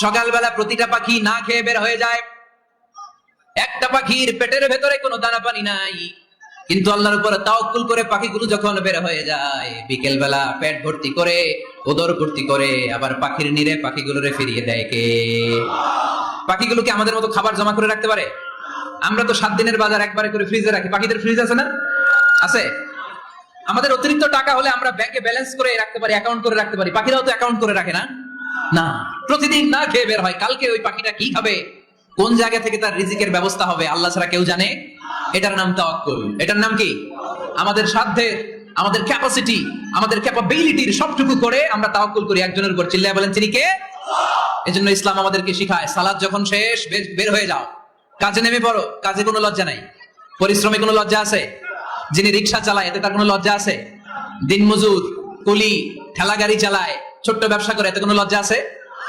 সকালবেলা প্রতিটা পাখি না খেয়ে বের হয়ে যায়। একটা পাখির পেটের ভেতরে কোনো দানা পানি নাই, কিন্তু আল্লাহর উপর তাওয়াক্কুল করে পাখিগুলো যখন বের হয়ে যায়, বিকেল বেলা পেট ভর্তি করে, উদর ভর্তি করে, আবার পাখির নিরে পাখিগুলোরে ফিরিয়ে দেয় কে? পাখিগুলোকে আমাদের মতো খাবার জমা করে রাখতে পারে? আমরা তো 7 দিনের বাজার একবারে করে ফ্রিজে রাখি। পাখিদের ফ্রিজ আছে না? আছে। আমাদের অতিরিক্ত টাকা হলে আমরা ব্যাংকে ব্যালেন্স করে রাখতে পারি, অ্যাকাউন্ট করে রাখতে পারি। পাখিরাও তো অ্যাকাউন্ট করে রাখে না? না, প্রতিদিন না খেয়ে বের হয়। কালকে ওই পাখিটা কি খাবে, কোন জায়গা থেকে তার রিজিকের ব্যবস্থা হবে, আল্লাহ ছাড়া কেউ জানে। এটার নাম তাওয়াক্কুল। এটার নাম কি? আমাদের সাধ্যের, আমাদের ক্যাপাসিটি, আমাদের ক্যাপাবিলিটির সবটুকু করে আমরা তাওয়াক্কুল করি একজনের উপর। চিল্লায় বলেন তিনি কে? এজন্য ইসলাম আমাদেরকে শিখায়, সালাত যখন শেষ, বের হয়ে যাও, কাজে নেমে পড়ো। কাজে কোনো লজ্জা নাই, পরিশ্রমে কোনো লজ্জা আছে? যিনি রিক্সা চালায় এতে তার কোনো লজ্জা আছে? দিনমজুর, কুলি, ঠেলা গাড়ি চালায়, ছোট্ট ব্যবসা করে, এতে কোনো লজ্জা আছে?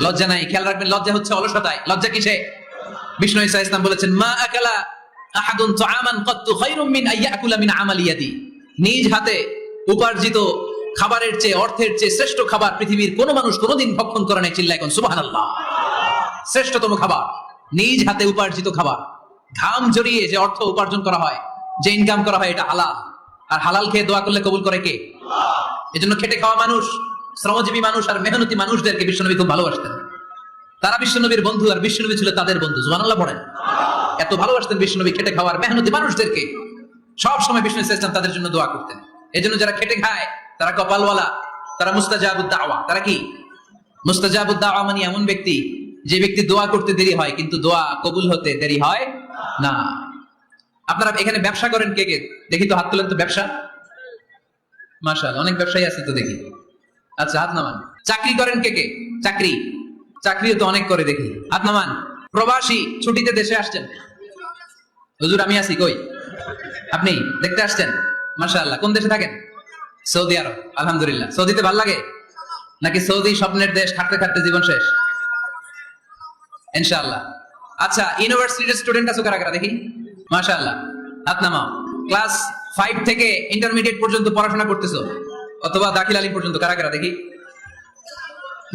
লজ্জা নাই। খেয়াল রাখবেন, লজ্জা হচ্ছে অলসতায়। লজ্জা কিসে? বিষ্ণু ঈসা ইসলাম বলেছেন, মা আকালা আহাদুন তুআমান কাত্তু খায়রুম মিন আইয়াকুলা মিন আমালি ইয়াদি। নিজ হাতে উপার্জিত খাবারের চেয়ে, অর্থের চেয়ে শ্রেষ্ঠ খাবার পৃথিবীর কোন মানুষ কোনদিন ভক্ষণ করে নাই। চিল্লায় কোন সুবহানাল্লাহ। শ্রেষ্ঠতম খাবার নিজ হাতে উপার্জিত খাবার। ঘাম জড়িয়ে যে অর্থ উপার্জন করা হয়, যে ইনকাম করা হয়, এটা হালাল। আর হালাল খেয়ে দোয়া করলে কবুল করে কে? এজন্য খেটে খাওয়া মানুষ, শ্রমজীবী মানুষ আর মেহনতি মানুষদেরকে বিশ্বনবী খুব ভালোবাসতেন। তারা বিশ্বনবীর বন্ধু, আর বিশ্বনবী ছিল তাদের বন্ধু। সুবহানাল্লাহ পড়েন। এত ভালোবাসতেন বিশ্বনবী খেটে খাওয়ার মেহনতি মানুষদেরকে। সব সময় বিষ্ণু ইসলাম তাদের জন্য দোয়া করতেন। এজন্য যারা খেটে খায় তারা কপালওয়ালা, তারা মুস্তাজাবুদ দাওয়া। তারা কি? মুস্তাজাবুদ দাওয়া মানে এমন ব্যক্তি, যে ব্যক্তি দোয়া করতে দেরি হয় কিন্তু দোয়া কবুল হতে দেরি হয় না। আপনারা এখানে ব্যবসা করেন কে কে? দেখি তো, হাত তোলেন তো। ব্যবসা, মাশাআল্লাহ, অনেক ব্যবসায়ী আছে তো দেখি। আচ্ছা, হাত নামান। চাকরি করেন কে কে? চাকরিও তো অনেক করে দেখি, হাত নামান। প্রবাসী, ছুটিতে দেশে আসছেন? হুজুর আমি আছি। কই? আপনি দেখতে আসছেন? মাশাআল্লাহ। কোন দেশে থাকেন? সৌদি আরব। আলহামদুলিল্লাহ। সৌদিতে ভালো লাগে নাকি সৌদি স্বপ্নের দেশ, খাটতে খাটতে জীবন শেষ? ইনশাআল্লাহ। আচ্ছা, ইউনিভার্সিটির স্টুডেন্ট আছো কারা কারা দেখি? মাশাআল্লাহ, হাত নামাও। ক্লাস 5 থেকে ইন্টারমিডিয়েট পর্যন্ত পড়াশোনা করতেছো, অথবা দাখিল আলিম পর্যন্ত, কারা কারা দেখি?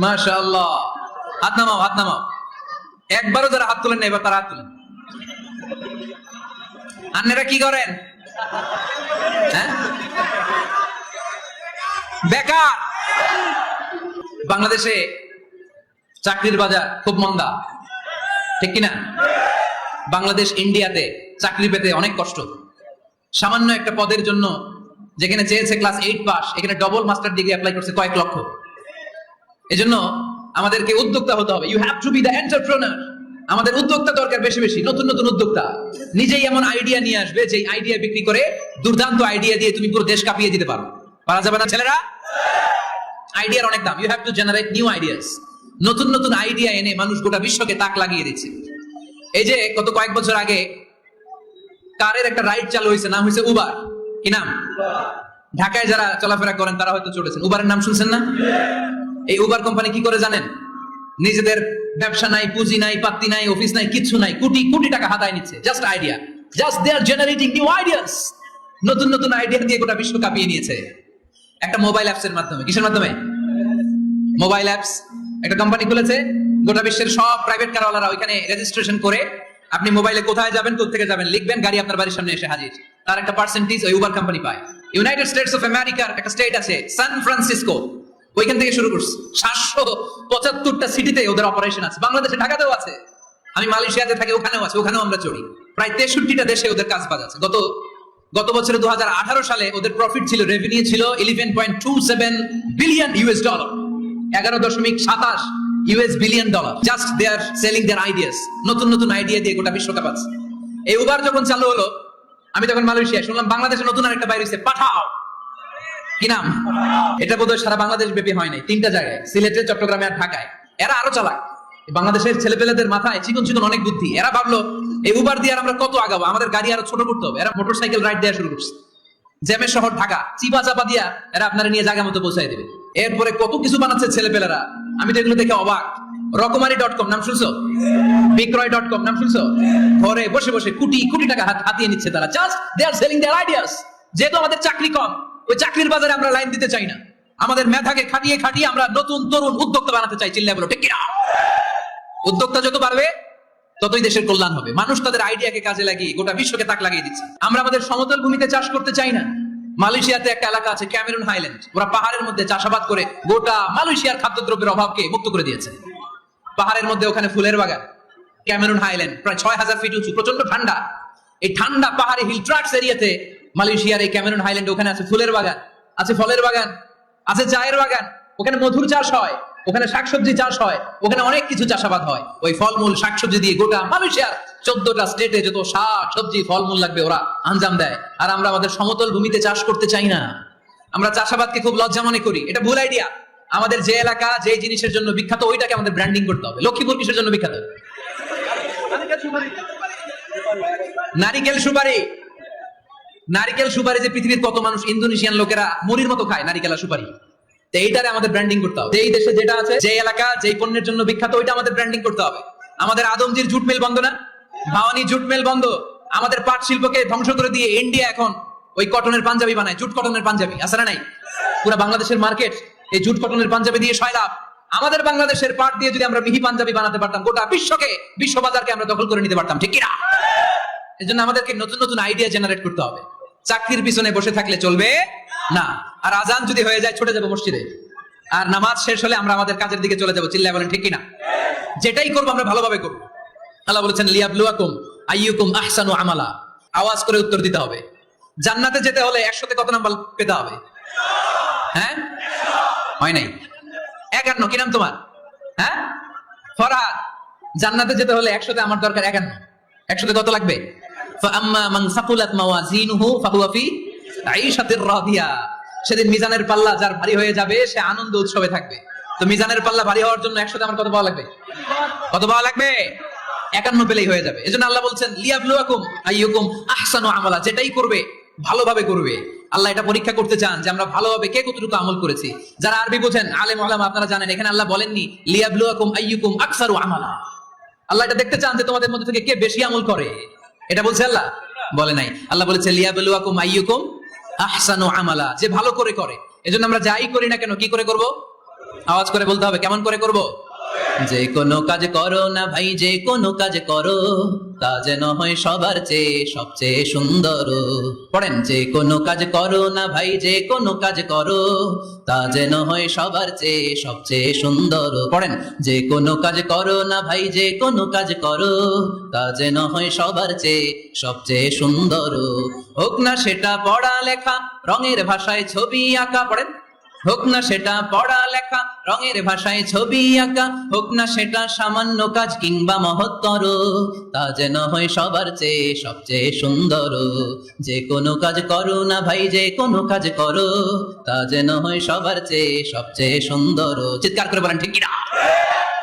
মাশাআল্লাহ, হাত নামাও, হাত নামাও। একবারও যারা হাত তোলেন না, এবার তারা হাত তোলেন। আপনারা কি করেন? হ্যাঁ, বেকার। বাংলাদেশে চাকরির বাজার খুব মন্দা, ঠিক কিনা? বাংলাদেশ ইন্ডিয়াতে চাকরি পেতে অনেক কষ্ট। সামান্য একটা পদের জন্য যেখানে চেয়েছে ক্লাস 8 পাস, এখানে ডবল মাস্টার ডিগ্রি অ্যাপ্লাই করছে কয়েক লক্ষ। এজন্য আমাদেরকে উদ্যোক্তা হতে হবে। You have to be the entrepreneur. আমাদের উদ্যোক্তা দরকার, বেশি বেশি নতুন নতুন উদ্যোক্তা। নিজেই এমন আইডিয়া নিয়ে আসবে, যে আইডিয়া বিক্রি করে, দুর্দান্ত আইডিয়া দিয়ে তুমি পুরো দেশ কাঁপিয়ে দিতে পারো। পারা যাবে না ছেলেরা? আইডিয়ার অনেক দাম। You have to generate new ideas. নতুন নতুন আইডিয়া এনে মানুষ গোটা বিশ্বকে তাক লাগিয়ে দিচ্ছে। এই যে গত কয়েক বছর আগে কারের একটা রাইড চালু হয়েছে, নাম হয়েছে উবার। কি নাম? ঢাকায় যারা চলাফেরা করেন তারা হয়তো চড়েছেন। উবারের নাম শুনছেন না? এই উবার কোম্পানি কি করে জানেন? নিজেদের ব্যবসা নাই, পুঁজি নাই, পাত্তি নাই, অফিস নাই, কিচ্ছু নাই, কোটি কোটি টাকা হাতায় নিচ্ছে। Just idea, just they are generating new ideas. নতুন নতুন আইডিয়া দিয়ে গোটা বিশ্ব কাঁপিয়ে নিয়েছে একটা মোবাইল অ্যাপস এর মাধ্যমে। কিসের মাধ্যমে? Mobile apps. একটা কোম্পানি খুলেছে, গোটা বিশ্বের সব প্রাইভেট কারওয়ালারা ওইখানে রেজিস্ট্রেশন করে, আপনি মোবাইলে কোথায় যাবেন, কোথা যাবেন লিখবেন, গাড়ি আপনার বাড়ির সামনে এসে হাজির। তার একটা পার্সেন্টেজ ওই উবার কোম্পানি পায়। ইউনাইটেড স্টেটস অফ আমেরিকার একটা স্টেট আছে সান ফ্রান্সিসকো, ওইখান থেকে শুরু করছে। 775টা সিটিতে ওদের অপারেশন আছে। বাংলাদেশে ঢাকাতেও আছে। আমি মালয়েশিয়াতে থাকি, ওখানেও আছে, ওখানেও আমরা চড়ি। প্রায় 63টা দেশে ওদের কাজ বাজ আছে। গত বছরে 2018 সালে ওদের প্রফিট ছিল, রেভিনিউ ছিল 11.27 billion US dollar. 11.27 US billion dollar. Just they are selling their ideas. নতুন নতুন আইডিয়া দিয়ে গোটা বিশ্বকাপ আছে। এই উবার যখন চালু হলো, আমি তখন মালয়েশিয়ায় শুনলাম বাংলাদেশে নতুন আরেকটা বাইরে হয়েছে, পাঠাও। কি নাম? এটা বোধহয় সারা বাংলাদেশ ব্যাপী হয় নাই, 3টা জায়গায়, সিলেটে, চট্টগ্রামে আর ঢাকায়। এরা আরো চালাক। বাংলাদেশের ছেলেপেলেদের মাথায় চিকন চিকন অনেক বুদ্ধি। এরা ভাবলো এই উবার দিয়ে আমরা কত আগাবো, আমাদের গাড়ি আরো ছোট করতে হবে। এরা মোটরসাইকেল রাইড দেওয়া শুরু করছে। জ্যামের শহর ঢাকা, চিপা চাপা দিয়া এরা আপনারা নিয়ে জায়গা মতো পৌঁছায় দেবে। এরপরে কত কিছু বানাচ্ছে ছেলেপেলেরা, আমি তো এগুলো দেখে অবাক। রকমারি.com নাম শুনছো? বিক্রয়.com নাম শুনছো? ঘরে বসে বসে কোটি কোটি টাকা হাতিয়ে নিচ্ছে তারা। Just they are selling their ideas. যেহেতু আমাদের চাকরি কম, ওই চাকরির বাজারে আমরা লাইন দিতে চাই না। আমাদের মেধাকে খাটিয়ে খাটিয়ে আমরা নতুন তরুণ উদ্যোক্তা বানাতে চাই। চিল্লায় বলো ঠিক কিনা? উদ্যোক্তা যত বাড়বে ততই দেশের কল্যাণ হবে। মানুষ তাদের আইডিয়াকে কাজে লাগিয়ে গোটা বিশ্বকে তাক লাগিয়ে দিচ্ছে। আমরা আমাদের সমতল ভূমিতে চাষ করতে চাই না। মালয়েশিয়াতে একটা এলাকা আছে ক্যামেরুন হাইল্যান্ড, ওরা পাহাড়ের মধ্যে চাষাবাদ করে গোটা মালয়েশিয়ার খাদ্যদ্রব্যের অভাবকে মুক্ত করে দিয়েছে। পাহাড়ের মধ্যে ওখানে ফুলের বাগান, ক্যামেরুন হাইল্যান্ড প্রায় 6000 ফিট উঁচু, প্রচন্ড ঠান্ডা। এই ঠান্ডা পাহাড়ি হিল ট্রাক্স এরিয়াতে মালয়েশিয়ার এই ক্যামেরুন হাইল্যান্ড, ওখানে আছে ফুলের বাগান, আছে ফলের বাগান, আছে চায়ের বাগান, ওখানে মধুর চাষ হয়, ওখানে শাকসবজি চাষ হয়, ওখানে অনেক কিছু চাষাবাদ হয়। ওই ফলমূল শাকসবজি দিয়ে গোটা মালয়েশিয়ার 14টা স্টেটে যত শাক সবজি ফলমূল লাগবে ওরা আঞ্জাম দেয়। আর আমরা আমাদের সমতল ভূমিতে চাষ করতে চাই না। আমরা চাষাবাদকে খুব লজ্জা মনে করি, এটা ভুল আইডিয়া। আমাদের যে এলাকা যে জিনিসের জন্য বিখ্যাত ওইটাকে আমাদের ব্র্যান্ডিং করতে হবে। লক্ষ্মীপুর কিসের জন্য বিখ্যাত? নারিকেল সুপারি। নারিকেল সুপারি যে পৃথিবীর কত মানুষ, ইন্দোনেশিয়ান লোকেরা মুড়ির মতো খায় নারিকেল আর সুপারি। তো এইটারে আমাদের ব্র্যান্ডিং করতে হবে। এই দেশে যেটা আছে, যে এলাকা যে পণ্যের জন্য বিখ্যাত ওইটা আমাদের ব্র্যান্ডিং করতে হবে। আমাদের আদমজির জুট মিল বন্ধ না, ভাওয়ানি জুট মিল বন্ধ। আমাদের পাট শিল্পকে ধ্বংস করে দিয়ে ইন্ডিয়া এখন ওই কটনের পাঞ্জাবি বানায়, জুট কটনের পাঞ্জাবি। আছে না নাই? পুরো বাংলাদেশের মার্কেট এই জুট কটনের পাঞ্জাবি দিয়ে সয়লাভ। আমাদের বাংলাদেশের পাট দিয়ে যদি আমরা মিহি পাঞ্জাবি বানাতে পারতাম, গোটা বিশ্বকে, বিশ্ব বাজারকে আমরা দখল করে নিতে পারতাম, ঠিক কি না? এই জন্য আমাদেরকে নতুন নতুন আইডিয়া জেনারেট করতে হবে। চাকরির পিছনে বসে থাকলে চলবে না। আর আজান যদি হয়ে যায় ছুটে যাবো মসজিদে, আর নামাজ শেষ হলে আমরা আমাদের কাজের দিকে চলে যাবো। চিল্লায় বলেন ঠিক কিনা? যেটাই করবো আমরা ভালোভাবে করবো। আল্লাহ বলেছেন লিয়াবলুয়াকুম আইয়ুকুম আহসানু আমালা। আওয়াজ করে উত্তর দিতে হবে। জান্নাতে যেতে হলে 100তে কত নাম্বার পেতে হবে? হ্যাঁ, হয় নাই 51। কি নাম তোমার? হ্যাঁ, ফরহাদ। জান্নাতে যেতে হলে 100তে আমার দরকার 51। 100তে কত লাগবে? ফাআম্মা মান সাকুলাত মাওয়াজিনুহু ফাহুয়া ফি আইশাতির রাদিয়া। সেদিন মিজানের পাল্লা যার ভারী হয়ে যাবে সে আনন্দ উৎসবে থাকবে। তো মিজানের পাল্লা ভারী হওয়ার জন্য 100তে আমার কত পাওয়া লাগবে? কত পাওয়া লাগবে? 51 পেলেই হয়ে যাবে। এজন্য আল্লাহ বলছেন লিয়াবলুয়াকুম আইয়ুকুম আহসানু আমালা। যেটাই করবে ভালোভাবে করবে। আল্লাহ এটা পরীক্ষা করতে চান যে আমরা ভালোভাবে কে কতটুকু আমল করেছি। যারা আরবি বোঝেন আলেম ওলামা আপনারা জানেন, এখানে আল্লাহ বলেননি লিয়াবলুয়াকুম আইয়ুকুম আকসারু আমালা। আল্লাহ এটা দেখতে চান যে তোমাদের মধ্যে থেকে কে বেশি আমল করে। এটা বলছে আল্লাহ? বলে নাই। আল্লাহ বলেছে লিয়াবলুয়াকুম আইয়ুকুম আহসানু আমালা, যে ভালো করে করে। এজন্য আমরা যাই করি না কেন কি করে করব? আওয়াজ করে বলতে হবে। কেমন করে করব? যে কোনো কাজ করো না ভাই, যে কোনো কাজ করো তা যেন হয় সবার চেয়ে সবচেয়ে সুন্দর। পড়েন, যে কোনো কাজ করো না ভাই, যে কোনো কাজ করো তা যেন হয় সবার চেয়ে সবচেয়ে সুন্দর। পড়েন, যে কোনো কাজ করো না ভাই, যে কোনো কাজ করো তা যেন হয় সবার চেয়ে সবচেয়ে সুন্দর। হোক না সেটা পড়া লেখা, রঙের ভাষায় ছবি আঁকা। পড়েন, হোক না সেটা পড়া লেখা, রঙের ভাষায় ছবি আঁকা, হোক না সেটা সামান্য কাজ কিংবা মহত্তর, তা যেন হয় সবার চেয়ে সবচেয়ে সুন্দর। যে কোনো কাজ করো না ভাই, যে কোনো কাজ করো তা যেন হয় সবার চেয়ে সবচেয়ে সুন্দর। চিৎকার করে বলেন ঠিক কিনা?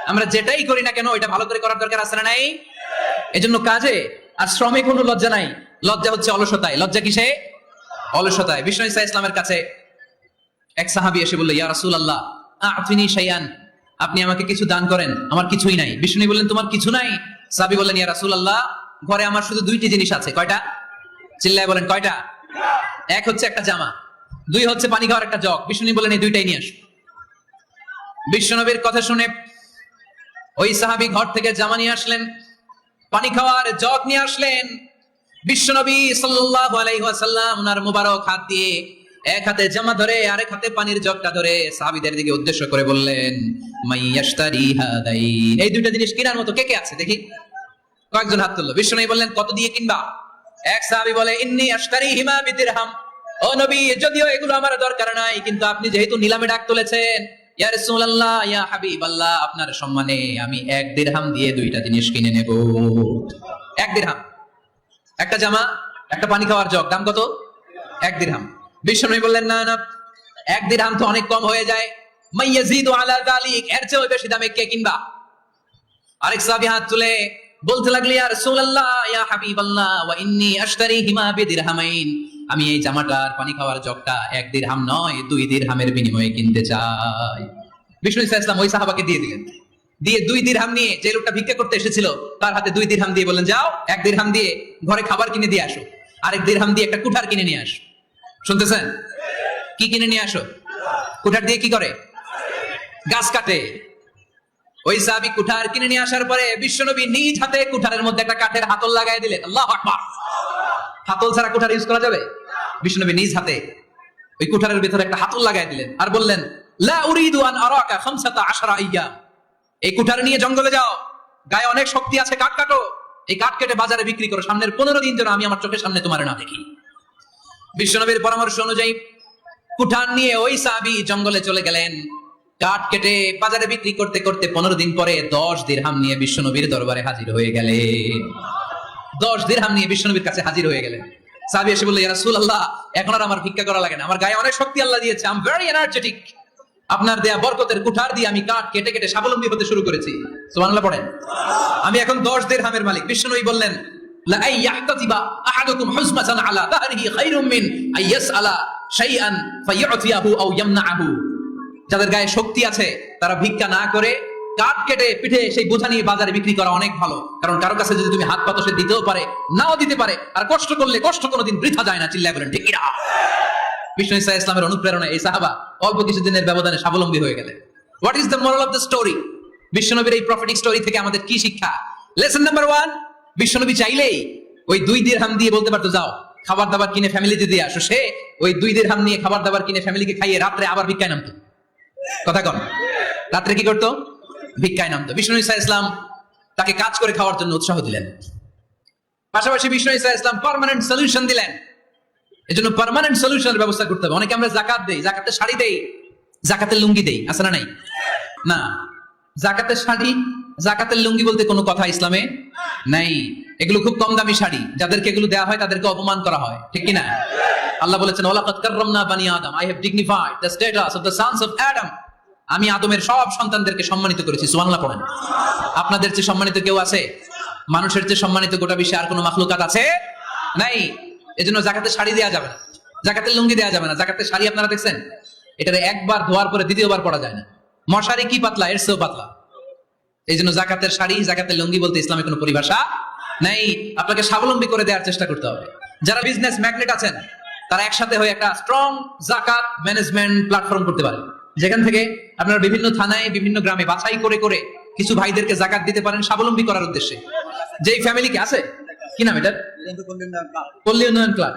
আমরা যেটাই করি না কেন ওইটা ভালো করে করার দরকার আছে না নাই? এজন্য কাজে আর শ্রমে কোনো লজ্জা নাই। লজ্জা হচ্ছে অলসতায়। লজ্জা কিসে? অলসতায়। বিষ্ণু ইসা ইসলামের কাছে এক সাহাবী এসে বলল, ইয়া রাসূলুল্লাহ আ'তিনি শাইআন, আপনি আমাকে কিছু দান করেন, আমার কিছুই নাই। বিষ্ণু বললেন, তোমার কিছু নাই? সাহাবী বললেন, ইয়া রাসূলুল্লাহ ঘরে আমার শুধু 2টি জিনিস আছে। কয়টা? চিল্লায় বলেন কয়টা? এক হচ্ছে একটা জামা, 2 হচ্ছে পানি খাওয়ার একটা জগ। বিষ্ণু বললেন, এই 2টাই নিয়ে আসো। বিশ্বনবীর কথা শুনে ওই সাহাবী ঘর থেকে জামা নিয়ে আসলেন, পানি খাওয়ার জগ নিয়ে আসলেন। বিশ্বনবী সাল্লাল্লাহু আলাইহি ওয়াসাল্লাম ওনার মুবারক হাত দিয়ে এক হাতে জামা ধরে আরেক হাতে পানির জগটা ধরে সাহাবীদের দিকে উদ্দেশ্য করে বললেন, মাইয়াশতারি হাদাইন, এই 2টা জিনিস কেনার মতো কে কে আছে দেখি? কয়েকজন হাত তুললো। বিশ্বনবী বললেন, কত দিয়ে কিনবা? এক সাহাবী বলে, ইন্নী আশতারিহিমা বিদিরহাম, ও নবী যদিও এগুলো আমার দরকার নাই, কিন্তু আপনি যেহেতু নিলামে ডাক তুলেছেন, ইয়া রাসূলুল্লাহ ইয়া হাবিবাল্লাহ, আপনার সম্মানে আমি 1 দিরহাম দিয়ে 2টা জিনিস কিনে নেব। 1 দিরহাম, একটা জামা, একটা পানি খাওয়ার জগ, দাম কত? 1 দিরহাম। বিশ্বনবী বললেন, না না, 1 দিরহাম তো অনেক কম হয়ে যায়, মাইয়াজিদু আলা যালিক, এর চেয়ে বেশি দামে কে কিনবা? আরেক সাহাবী হাত তুলে বলতে লাগলেন, ইয়া রাসূলুল্লাহ ইয়া হাবিবাল্লাহ ওয়া ইন্নী আশতারিহিমা বিদিরহামাইন, আমি এই জামাটার পানি খাওয়ার জগটা 1 দিরহাম নয় 2 দিরহামের বিনিময়ে কিনতে চাই। বিষ্ণু ইসলাম ওই সাহাবাকে দিয়ে দিলেন। দিয়ে 2 দিরহাম নিয়ে, যে লোকটা ভিক্ষা করতে এসেছিল তার হাতে 2 দিরহাম দিয়ে বললেন, যাও 1 দিরহাম দিয়ে ঘরে খাবার কিনে দিয়ে আসো, আরেক দিরহাম দিয়ে একটা কুঠার কিনে নিয়ে আসো। শুনতেছেন? কি কিনে নিয়ে আসো? কুঠার দিয়ে কি করে? গাছ কাটে। ওই সাহাবী কুঠার কিনে নিয়ে আসার পরে বিশ্বনবী নিজ হাতে কুঠারের মধ্যে একটা কাঠের হাতল লাগাই দিলেন। আল্লাহু আকবার। হাতল ছাড়া কুঠার ইউজ করা যাবে? বিশ্বনবী নিজ হাতে ওই কুঠারের ভিতরে একটা হাতল লাগাই দিলেন আর বললেন, লা উরিদু আন আরাকা 15 আইয়াম। এই কুঠার নিয়ে জঙ্গলে যাও, গায়ে অনেক শক্তি আছে, কাঠ কাটো, এই কাঠ কেটে বাজারে বিক্রি করো, সামনের 15 দিন যেন আমি আমার চোখের সামনে তোমার না দেখি। বিশ্বনবীর পরামর্শ অনুযায়ী কুঠার নিয়ে ওই সাহাবী জঙ্গলে চলে গেলেন। কাঠ কেটে বাজারে বিক্রি করতে করতে 15 দিন পরে 10 দিরহাম নিয়ে বিশ্বনবীর দরবারে হাজির হয়ে গেলেন। 10 দিরহাম নিয়ে বিশ্বনবীর কাছে হাজির হয়ে গেলেন। সাহাবী এসে বললেন, ইয়া রাসূলুল্লাহ, এখন আর আমার ভিক্ষা করা লাগে না, আমার গায়ে অনেক শক্তি আল্লাহ দিয়েছে, আই এম ভেরি এনার্জেটিক। আপনার দেয়া বরকতের কুঠার দিয়ে আমি কাঠ কেটে কেটে স্বাবলম্বী হতে শুরু করেছি। সুবহানাল্লাহ পড়েন। আমি এখন 10 দিরহামের মালিক। বিশ্বনবী বললেন, লা আইয়াহতাতিবা আহাদুকুম হুসমাতান আলা দাহরিহি খায়রুম মিন আইয়াসআলা শাইআন ফায়ুতিয়াহু আও ইয়ামনাহু। যাদের গায়ে শক্তি আছে তারা ভিক্ষা না করে কাঠ কেটে পিঠে সেই বোঝা নিয়ে বাজারে বিক্রি করা অনেক ভালো। কারণ কারো কাছে যদি তুমি হাত পাতো, সে দিতেও পারে, নাও দিতে পারে, আর কষ্ট করলে কষ্ট কোনোদিন বৃথা যায় না। চিল্লায় বলেন ঠিক কিনা? বিষ্ণু ইসা ইসলামের অনুপ্রেরণা এই সাহাবা অল্প কিছুদিনের ব্যবধানে স্বাবলম্বী হয়ে গেলেন। What is the moral of the story? বিশ্বনবীর এই প্রফেটিক স্টোরি থেকে আমাদের কি শিক্ষা? লেসন নাম্বার 1, বিশ্বনবী চাইলেই ওই 2 দিরহাম দিয়ে বলতে পারতো, যাও খাবার দাবার কিনে ফ্যামিলিতে দিয়ে আসো। সে ওই 2 দিরহাম নিয়ে খাবার দাবার কিনে ফ্যামিলিকে খাইয়ে রাত্রে আবার ভিক্ষায় নামতো। কথা কন, রাত্রে কি করতো? ভিক্ষায় নামতো। বিষ্ণু ইসা ইসলাম তাকে কাজ করে খাওয়ার জন্য উৎসাহ দিলেন। পাশাপাশি বিষ্ণু ইসা ইসলাম পার্মানেন্ট সলিউশন দিলেন। এজন্য পার্মানেন্ট সলিউশনের ব্যবস্থা করতে হবে। অনেকে আমরা যাকাত দেই, জাকাতের শাড়ি দেই, জাকাতের লুঙ্গি দেই, আছে না নাই? না, জাকাতের শাড়ি, জাকাতের লুঙ্গি বলতে কোনো কথা ইসলামে নাই। এগুলো খুব কম দামি শাড়ি, যাদেরকে এগুলো দেওয়া হয় তাদেরকে অপমান করা হয়, ঠিক কিনা? আল্লাহ বলেছেন, ওয়ালাকাদ কাররামনা বানি আদম, I have dignified the status of the sons of Adam. আমি আদমের সব সন্তানদেরকে সম্মানিত করেছি। সুবহানাল্লাহ পড়েন। আপনাদের চেয়ে সম্মানিত কেউ আছে? মানুষের চেয়ে সম্মানিত গোটা বিশ্বে আর কোনো মাখলুকাত আছে? নাই। এজন্য জাকাতের শাড়ি দেওয়া যাবে না, জাকাতের লুঙ্গি দেওয়া যাবে না। জাকাতের শাড়ি আপনারা দেখছেন, এটারে একবার ধোয়ার পরে দ্বিতীয়বার পরা যায় না। মশারি কি পাতলা, এর চেয়েও পাতলা। এই জন্য জাকাতের শাড়ি, জাকাতের লুঙ্গি বলতে ইসলামে কোনো পরিভাষা নাই। আপনাকে স্বাবলম্বী করে দেওয়ার চেষ্টা করতে হবে। যারা বিজনেস ম্যাগনেট আছেন তারা একসাথে হয়ে একটা স্ট্রং জাকাত ম্যানেজমেন্ট প্ল্যাটফর্ম করতে পারেন, যেখান থেকে আপনারা বিভিন্ন থানায়, বিভিন্ন গ্রামে বাছাই করে করে কিছু ভাইদেরকে জাকাত দিতে পারেন স্বাবলম্বী করার উদ্দেশ্যে। যেই ফ্যামিলিকে আছে, কি নাম এটা? পল্লী উন্নয়ন ক্লাব।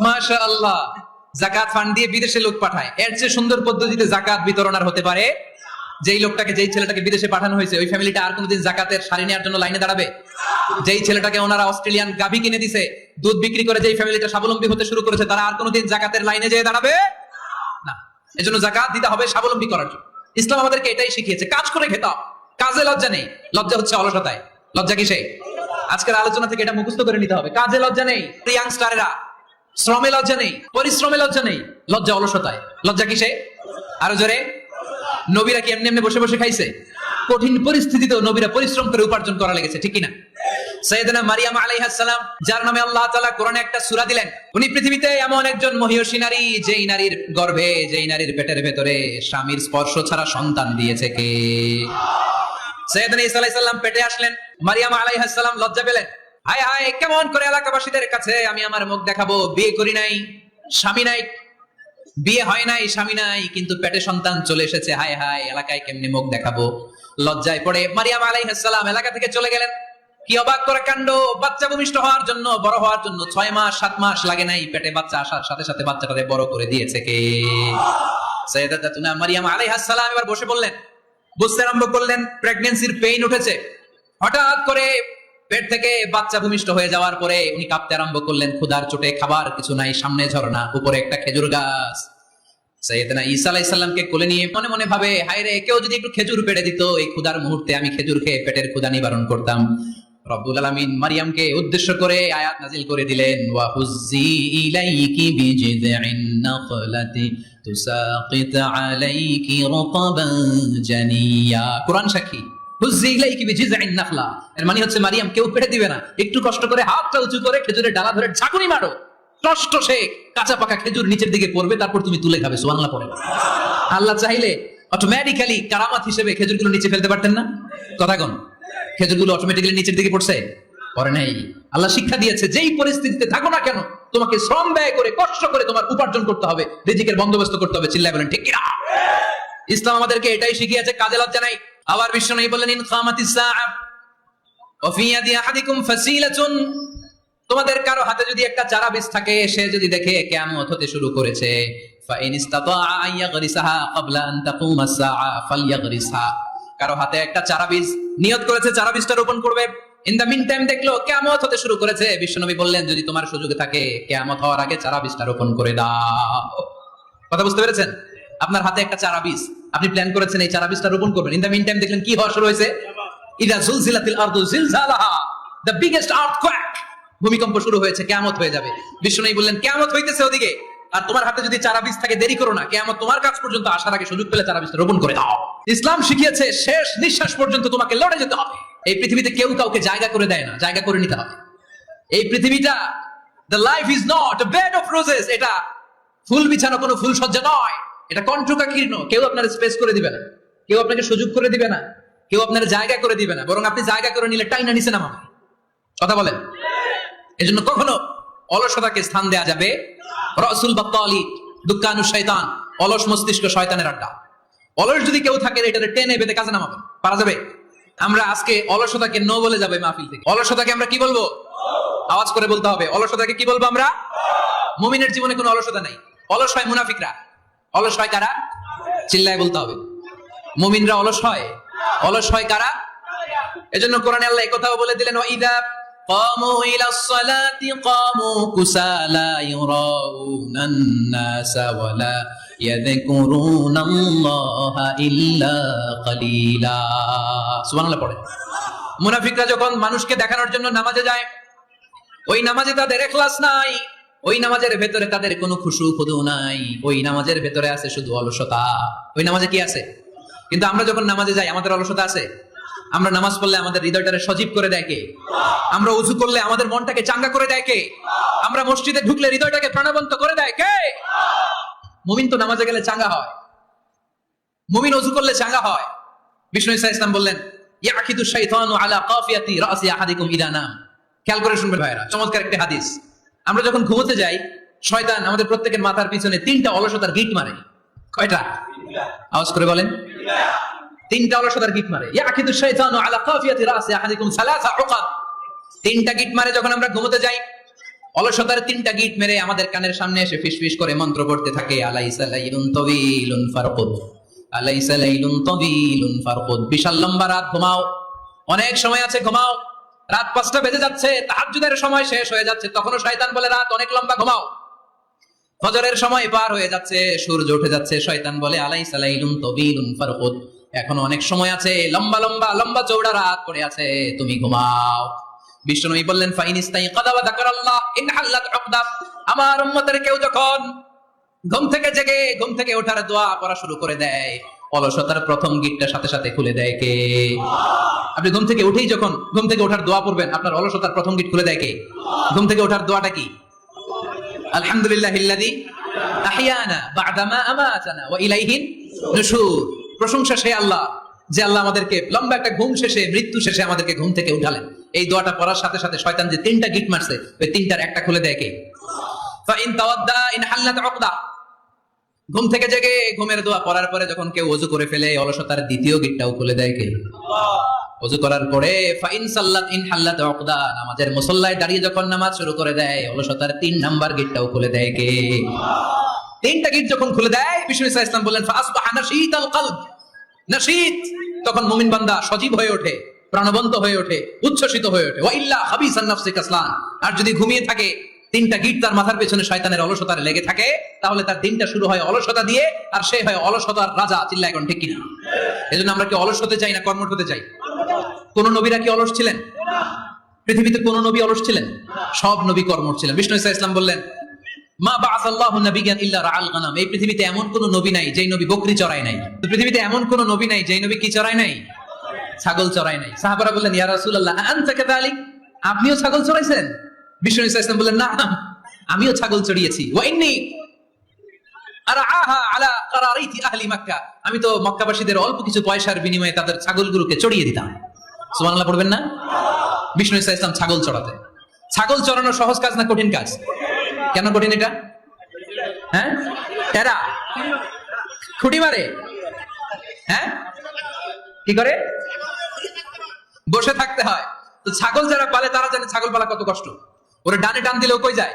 মাশাআল্লাহ, জাকাত ফান্ড দিয়ে বিদেশে লোক পাঠায়। এর চেয়ে সুন্দর পদ্ধতিতে জাকাত বিতরণ আর হতে পারে? যেই লোকটাকে, যেই ছেলেটাকে বিদেশে পাঠানো হয়েছে, ওই ফ্যামিলিটা আর কোনোদিন জাকাতের শাড়ি নেওয়ার জন্য লাইনে দাঁড়াবে? যেই ছেলেটাকে ওনারা অস্ট্রেলিয়ান গাভী কিনে দিছে, দুধ বিক্রি করে যেই ফ্যামিলিটা স্বাবলম্বী হতে শুরু করেছে, তারা আর কোনোদিন জাকাতের লাইনে যেয়ে দাঁড়াবে না। এজন্য জাকাত দিতে হবে স্বাবলম্বী করার জন্য। ইসলাম আমাদেরকে এটাই শিখিয়েছে, কাজ করে খেতে হবে। কাজে লজ্জা নেই, লজ্জা হচ্ছে অলসতায়। লজ্জা কিসে? আজকের আলোচনা থেকে এটা মুখস্থ করে নিতে হবে। কাজে লজ্জা নেই, ইয়াংস্টারেরা। শ্রমে লজ্জা নেই, পরিশ্রমে লজ্জা নেই, লজ্জা অলসতায়। লজ্জা কিসে? আরো জোরে। নবীরা কি এমনি এমনি বসে বসে খাইছে? কঠিন পরিস্থিতিতেও নবীরা পরিশ্রম করে উপার্জন করা লেগেছে, ঠিক কিনা? সাইয়েদনা মারিয়াম আলাইহিস সালাম, যার নামে আল্লাহ তাআলা কোরআনে একটা সূরা দিলেন, উনি পৃথিবীতে এমন একজন মহিয়সী নারী, যেই নারীর গর্ভে, যেই নারীর পেটের ভেতরে স্বামীর স্পর্শ ছাড়া সন্তান দিয়েছে কে? সাইয়েদনা ঈসা আলাইহিস সালাম পেটে আসলেন, মারিয়াম আলাইহিস সালাম লজ্জা পেলেন। হায় হায়, কেমন করে এলাকাবাসীদের কাছে আমি আমার মুখ দেখাবো? বিয়ে করি নাই, স্বামী নাই, বিয়ে হয় নাই, স্বামী নাই, কিন্তু পেটে সন্তান চলে এসেছে। হায় হায়, এলাকায় কেমনে মুখ দেখাবো? লজ্জায় পড়ে মারিয়াম আলাইহিস সালাম এলাকা থেকে চলে গেলেন। কি অবাক করে কাণ্ড! বাচ্চা ভূমিষ্ঠ হওয়ার জন্য, বড় হওয়ার জন্য 6 মাস 7 মাস লাগে নাই, পেটে বাচ্চা আসার সাথে সাথে বাচ্চাটাকে বড় করে দিয়েছে কে? সাইয়েদাতুনা মারিয়াম আলাইহিস সালাম এবার বসে বললেন, বুঝতে আরম্ভ করলেন প্রেগন্যান্সির পেইন উঠেছে। হঠাৎ করে পেট থেকে বাচ্চা ভূমিষ্ঠ হয়ে যাওয়ার পরে উনি কাঁপতে আরম্ভ করলেন। ক্ষুধার চোটে, খাবার কিছু নাই, সামনে ঝর্ণা, উপরে একটা খেজুর গাছ। সাইয়েদনা ঈসা আলাইহিস সালামকে কোলে নিয়ে মনে মনে ভাবে, হায় রে, কেউ যদি একটু খেজুর পেড়ে দিত, এই ক্ষুধার মুহূর্তে আমি খেজুর খেয়ে পেটের ক্ষুধা নিবারণ করতাম। রব্বুল আলামিন মারিয়ামকে উদ্দেশ্য করে আয়াত নাযিল করে দিলেন, ওয়া হুজ্জি ইলাইকি বিজিযিন নাখলাতি তুসাকিত আলাইকি রতাবান জানিয়া। কুরআন সাক্ষী। হুজ্জি ইলাইকি বিজিযিন নাখলা, এর মানে হচ্ছে মারিয়াম, কেউ পেড়ে দিবে না, একটু কষ্ট করে হাতটা উঁচু করে খেজুরের ডালা ধরে ঝাঁকুনি মারো, কষ্ট সে কাঁচা পাকা খেজুর নিচের দিকে পড়বে, তারপর তুমি তুলে খাবে। সুবহানাল্লাহ পড়ে। আল্লাহ চাইলে অটোমেটিক্যালি কারামাত হিসেবে খেজুরগুলো নিচে ফেলতে পারতেন না? কথা কোন? খেজুরগুলো অটোমেটিক্যালি নিচের দিকে পড়ছে? পড়ে নাই। আল্লাহ শিক্ষা দিয়েছে, যেই পরিস্থিতিতে থাকো না কেন, তোমাকে শ্রম ব্যয় করে, কষ্ট করে তোমার উপার্জন করতে হবে, রিজিকের বন্দোবস্ত করতে হবে। চিল্লায় বলেন ঠিক কিনা? ইসলাম আমাদেরকে এটাই শিখিয়েছে, কাজে লজ্জা নাই। আবার বিশ্বনবী বললেন, ইন কামাতিস সাআ ওয়া ফি ইয়াদি আহাদিকুম ফাসিলাতুন, তোমাদের কারো হাতে যদি একটা চারা বীজ থাকে, সে যদি দেখে কিয়ামত হতে শুরু করেছে, ফা ইন ইসতাতাআ আন ইয়াগরিসাহা ক্বাবলা আন তাকুমা আস-সাআ ফালইয়াগরিসহা, কারো হাতে একটা চারা বীজ নিয়ত করেছে, চারা বীজটা রোপণ করবে, ইন দা মিন টাইম দেখলো কিয়ামত হতে শুরু করেছে, বিশ্বনবী বললেন যদি তোমার সুযোগ থাকে কিয়ামত হওয়ার আগে চারা বীজটা রোপণ করে দাও। কথা বুঝতে পেরেছেন? আপনার হাতে একটা চারা বীজ, আপনি প্ল্যান করেছেন এই চারা বীজটা রোপণ করবেন, ইন দা মিন টাইম দেখলেন কি হওয়া শুরু হয়েছে, ইদা জুলজিলাতিল আরদু জিলজালাহা, দ্য বিগেস্ট আর্থকোয়েক, ভূমিকম্প শুরু হয়েছে, কিয়ামত হয়ে যাবে। বিশ্বনবী বললেন কিয়ামত হইতেছে ওদিকে, আর তোমার হাতে যদি চারা বীজ থাকে দেরি করো না, কিয়ামত তোমার কাছ পর্যন্ত আসার আগে সুযোগ পেলে চারা বীজটা রোপণ করে দাও। ইসলাম শিখিয়েছে শেষ নিঃশ্বাস পর্যন্ত তোমাকে লড়ে যেতে হবে। এই পৃথিবীতে কেউ কাউকে জায়গা করে দেয় না, জায়গা করে নিতে হবে। এই পৃথিবীটা, the life is not a bed of roses, এটা ফুল বিছানো কোনো ফুল সজ্জা নয়, এটা কণ্ঠকাকীর্ণ। কেউ আপনার স্পেস করে দিবে না, কেউ আপনাকে সুযোগ করে দিবে না, কেউ আপনার জায়গা করে দিবে না, বরং আপনি জায়গা করে নিলে টাইনা নিচে নামাবে। কথা বলেন? এজন্য কখনো অলসতাকে স্থান দেয়া যাবে। রাসূল বাত্তালি দুক্কানু শয়তান, অলস মস্তিষ্ক শয়তানের আড্ডা। অলস যদি কেউ থাকে এটারে টেনে বেঁধে কাজে নামাবে, পারা যাবে? আমরা আজকে অলসতাকে নো বলে যাবে মাহফিল থেকে। অলসতাকে আমরা কি বলবো? আওয়াজ করে বলতে হবে, অলসতাকে কি বলবো আমরা? মুমিনের জীবনে কোনো অলসতা নাই। অলস হয় মুনাফিকরা। অলস হয় কারা? চিল্লায় বলতে হবে। মুমিনরা অলস হয়? অলস হয় কারা? এজন্য কোরআনে আল্লাহ এই কথাও বলে দিলেন, ওয়াইদা قاموا إلى الصلاة قاموا كسالى يراءون الناس ولا يذكرون الله إلا قليلا। সুবহানাল্লাহ পড়ে। মুনাফিকরা যখন মানুষকে দেখানোর জন্য নামাজে যায়, ওই নামাজে তাদের ইখলাস নাই, ওই নামাজের ভেতরে তাদের কোনো খুশু খুদু নাই, ওই নামাজের ভেতরে আছে শুধু অলসতা। ওই নামাজে কি আছে? কিন্তু আমরা যখন নামাজে যাই আমাদের অলসতা আছে? আমরা নামাজ পড়লে আমাদের হৃদয়টারে সজীব করে দেয় কে? আমরা ওযু করলে আমাদের মনটাকে চাঙ্গা করে দেয় কে? আমরা মসজিদে ঢুকলে হৃদয়টাকে প্রাণবন্ত করে দেয় কে? মুমিন তো নামাজে গেলে চাঙ্গা হয়, মুমিন ওযু করলে চাঙ্গা হয়। বিষ্ণু ঈসা ইসলাম বললেন, ইয়াকিদু শাইতানু আলা কাফিয়াতি রাসি আহাদিকুম ইদা নাম। খেয়াল করে শুনবেন ভাইরা, চমৎকার একটা হাদিস। আমরা যখন ঘুমোতে যাই, শয়তান আমাদের প্রত্যেকের মাথার পিছনে 3টা অলসতার গিট মারে। কয়টা? আওয়াজ করে বলেন। 3টা অলসতার গিট মারে। ইয়াকিদু শাইতানু আলা কাফিয়াতি রাসি আহাদিকুম সালাসা উকাদ। 3টা গিট মারে যখন আমরা ঘুমোতে যাই। অলসতার 3টা গিট মেরে আমাদের কানের সামনে এসে ফিসফিস করে মন্ত্র পড়তে থাকে, আলাইসা লাইলুন তাওয়িলুন ফারকুদ, আলাইসা লাইলুন তাওয়িলুন ফারকুদ। বিশাল লম্বা রাত, ঘুমাও। অনেক সময় আছে, ঘুমাও। রাত 5টা বেজে যাচ্ছে, তাহাজ্জুদের সময় শেষ হয়ে যাচ্ছে, তখনও শয়তান বলে রাত অনেক লম্বা, ঘুমাও। ফজরের সময় পার হয়ে যাচ্ছে, সূর্য উঠে যাচ্ছে, শয়তান বলে আলাইসা লাইলুন তাওয়িলুন ফারকুদ, এখনো অনেক সময় আছে, লম্বা লম্বা লম্বা চৌড়া রাত পড়ে আছে, তুমি ঘুমাও। বিশ্বনবী বললেন, ফাইনিস্তাইকাযা ওয়া যাকারাল্লাহ ইনহাল্লাত উকদা। আমার উম্মতের কেউ যখন ঘুম থেকে জেগে ঘুম থেকে ওঠার দোয়া পড়া শুরু করে দেয়, অলসতার প্রথম গিটটা সাথে সাথে খুলে দেয় কে? আপনি ঘুম থেকে উঠেই যখন ঘুম থেকে ওঠার দোয়া পড়বেন, আপনার অলসতার প্রথম গিট খুলে দেয় কে? ঘুম থেকে ওঠার দোয়াটা কি? আলহামদুলিল্লাহিল্লাযী আহইয়ানা বা'দা মা আমাতানা ওয়া ইলাইহিন নুশুর। প্রশংসা সেই আল্লাহ, যে আল্লাহ আমাদেরকে লম্বা একটা ঘুম শেষে, মৃত্যু শেষে আমাদেরকে ঘুম থেকে উঠালেন। এই দোয়াটা পড়ার সাথে সাথে শয়তান যে 3টা গিট মারছে, ওই 3টার একটা খুলে দেয় কে? ফাইন তাওয়াদ্দা ইনহাল্লাত উকদা। ঘুম থেকে জেগে ঘুমের দোয়া পড়ার পরে যখন কেউ ওযু করে ফেলে, অলসতার দ্বিতীয় গিটটাও খুলে দেয় কে? ওযু করার পরে ফাইন সাল্লাত ইনহাল্লাত উকদা, নামাজের মুসল্লায় দাঁড়িয়ে যখন নামাজ শুরু করে দেয়, অলসতার 3 নাম্বার গিটটাও খুলে দেয় কে? 3টা গিট যখন খুলে দেয়, বিষ্ণু ঈসা ইসলাম বললেন, ফাসবাহা নাশীতাল কলব। নাশীত, তখন মুমিন বান্দা সজীব হয়ে ওঠে, প্রাণবন্ত হয়ে ওঠে, উচ্ছ্বসিত হয়ে ওঠে। ওয়া ইল্লা খাবিসান নাফসি কাসলান। আর যদি ঘুমিয়ে থাকে, 3টা গিট তার মাথার পেছনে শয়তানের অলসতার লেগে থাকে, তাহলে তার দিনটা শুরু হয় অলসতা দিয়ে, আর সে হয় অলসতার রাজা। চিল্লায় এখন ঠিক কিনা? এজন্য আমরা কি অলস হতে চাই না কর্মঠ হতে চাই? কোন নবীরা কি অলস ছিলেন? পৃথিবীতে কোন নবী অলস ছিলেন? সব নবী কর্মঠ ছিলেন। বিষ্ণু ঈসা ইসলাম বললেন, মা বা'আসাল্লাহু নাবিয়্যান ইল্লা রাআল গানাম। এই পৃথিবীতে এমন কোন নবী নাই যেই নবী বকরি চড়ায় নাই। পৃথিবীতে এমন কোন নবী নাই যেই নবী কি চড়ায় নাই? ছাগল চড়ায় নাই। সাহাবারা বললেন, ইয়া রাসূলুল্লাহ আনতা কাযালিক, আপনিও ছাগল চড়াইছেন? বিষ্ণু ঈসা ইসলাম বললেন, না, আমিও ছাগল চড়িয়েছি। ওয়া ইন্নী আরআহা আলা কারারিতি আহলি মক্কা, আমি তো মক্কাবাসীদের অল্প কিছু পয়সার বিনিময়ে তাদের ছাগলগুলোকে চড়িয়ে দিতাম। সুবহানাল্লাহ পড়বেন না? বিষ্ণু ঈসা ইসলাম ছাগল চড়াতেন। ছাগল চড়ানো সহজ কাজ না কঠিন কাজ? কেন কঠিন এটা? হ্যাঁ, টেরা খুঁটি মারে, হ্যাঁ, কি করে? বসে থাকতে হয়। তো ছাগল যারা পালে তারা জানে ছাগল পালা কত কষ্ট। ওরে ডানে টান দিলেও কই যায়,